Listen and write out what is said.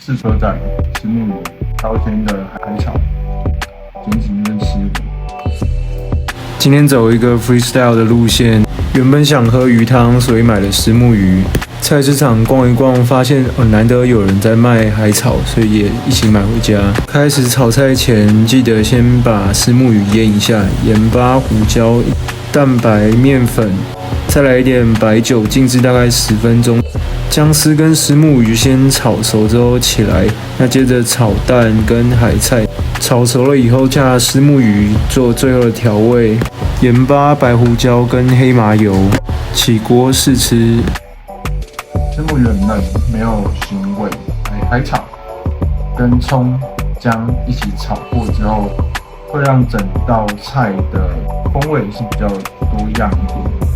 适合在石目鱼、朝鲜的海草、煎型跟石骨。今天走一个 freestyle 的路线，原本想喝鱼汤，所以买了石目鱼。菜市场逛一逛，发现难得有人在卖海草，所以也一起买回家。开始炒菜前，记得先把石目鱼腌一下，盐巴、胡椒、蛋白、面粉，再来一点白酒，静置大概10分钟。姜丝跟石目鱼先炒熟之后起来，那接着炒蛋跟海菜，炒熟了以后加石目鱼做最后的调味，盐巴、白胡椒跟黑麻油，起锅试吃。石目鱼很嫩，没有腥味。海草跟葱、姜一起炒过之后，会让整道菜的风味是比较多样一点。